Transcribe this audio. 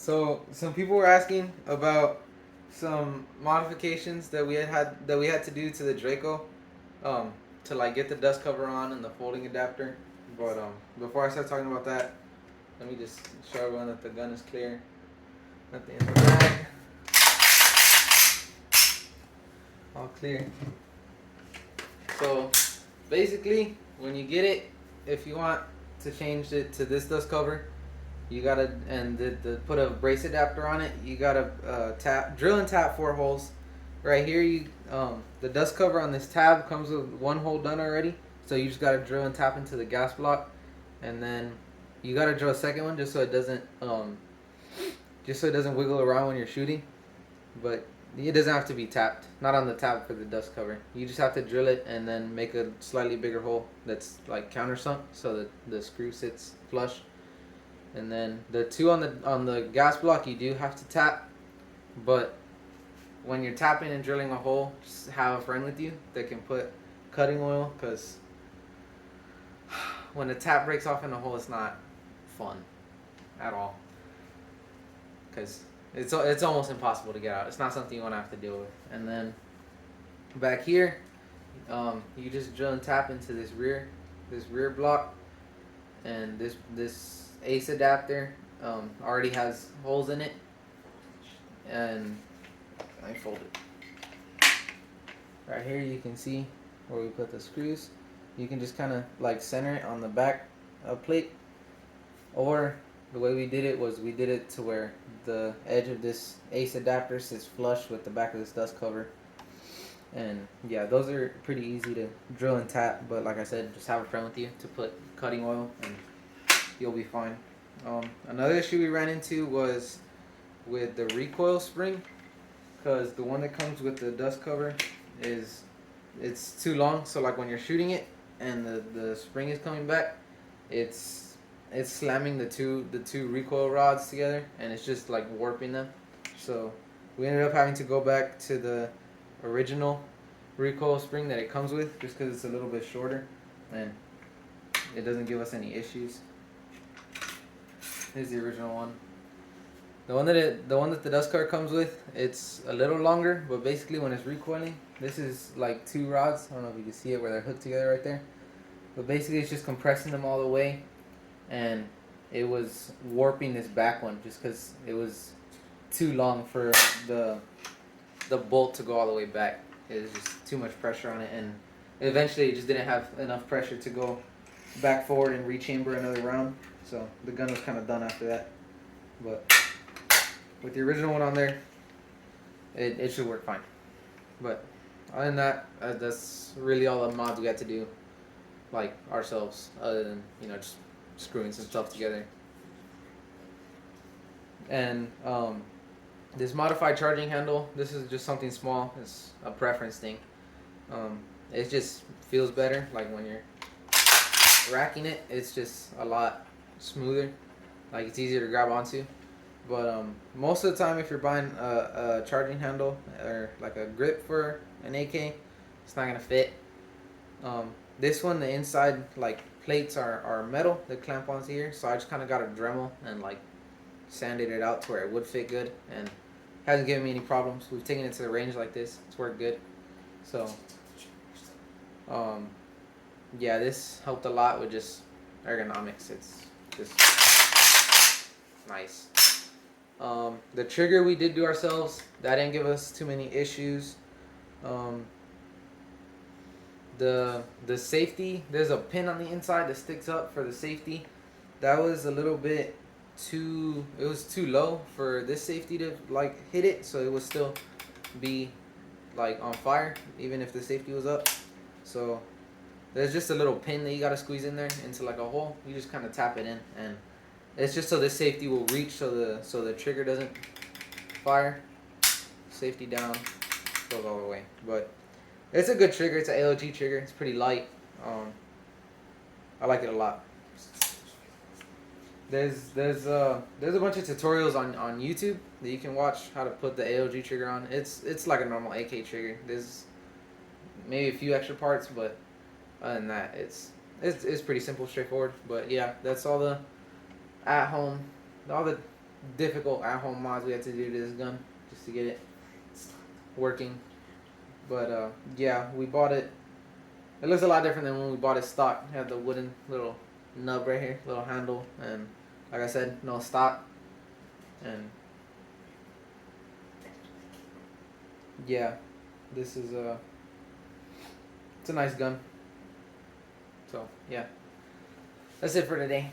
So some people were asking about some modifications that we had to do to the Draco, um, to like get the dust cover on and the folding adapter. But before I start talking about that, let me just show everyone that the gun is clear. Nothing in the bag. All clear. So basically, when you get it, if you want to change it to this dust cover, you gotta put a brace adapter on it. You gotta drill and tap 4 holes. Right here, the dust cover on this tab comes with 1 hole done already. So you just gotta drill and tap into the gas block, and then you gotta drill a second one just so it doesn't wiggle around when you're shooting. But it doesn't have to be tapped. Not on the tab for the dust cover. You just have to drill it and then make a slightly bigger hole that's like countersunk so that the screw sits flush. And then the two on the gas block you do have to tap, but when you're tapping and drilling a hole, just have a friend with you that can put cutting oil, because when the tap breaks off in the hole, it's not fun at all. Because it's almost impossible to get out. It's not something you want to have to deal with. And then back here, you just drill and tap into this rear block, and this ace adapter already has holes in it, and I fold it. Right here you can see where we put the screws. You can just kind of like center it on the back plate, or the way we did it was we did it to where the edge of this ace adapter sits flush with the back of this dust cover. And yeah, those are pretty easy to drill and tap, but like I said, just have a friend with you to put cutting oil and you'll be fine. Another issue we ran into was with the recoil spring, because the one that comes with the dust cover it's too long. So like when you're shooting it and the spring is coming back, it's slamming the two recoil rods together, and it's just like warping them. So we ended up having to go back to the original recoil spring that it comes with, just because it's a little bit shorter and it doesn't give us any issues. Here's the original one. The one that the dust cover comes with, it's a little longer, but basically when it's recoiling, this is like 2 rods. I don't know if you can see it where they're hooked together right there. But basically it's just compressing them all the way, and it was warping this back one just because it was too long for the bolt to go all the way back. It was just too much pressure on it, and eventually it just didn't have enough pressure to go back forward and rechamber another round. So the gun was kind of done after that. But with the original one on there, it should work fine. But other than that, that's really all the mods we had to do, like ourselves, other than just screwing some stuff together. And this modified charging handle, this is just something small. It's a preference thing. It just feels better. Like when you're racking it, it's just a lot smoother. Like it's easier to grab onto. But most of the time, if you're buying a charging handle or like a grip for an AK, it's not gonna fit. This one, the inside like plates are metal that clamp onto here, so I just kind of got a Dremel and like sanded it out to where it would fit good, and hasn't given me any problems. We've taken it to the range like this; it's worked good. So, yeah, this helped a lot with just ergonomics. It's just nice. The trigger we did do ourselves. That didn't give us too many issues. The safety, there's a pin on the inside that sticks up for the safety. That was a little bit it was too low for this safety to like hit it, so it would still be like on fire even if the safety was up. So there's just a little pin that you gotta squeeze in there into like a hole. You just kind of tap it in, and it's just so the safety will reach, so the trigger doesn't fire. Safety down, goes all the way. But it's a good trigger. It's an AOG trigger. It's pretty light. I like it a lot. There's a bunch of tutorials on YouTube that you can watch how to put the AOG trigger on. It's like a normal AK trigger. There's maybe a few extra parts, but other than that, it's pretty simple, straightforward. But yeah, that's all the at home, all the difficult at-home mods we had to do to this gun just to get it working. But yeah, we bought it. It looks a lot different than when we bought it stock. It had the wooden little nub right here, little handle, and like I said, no stock. And yeah, this is it's a nice gun. So yeah, that's it for today.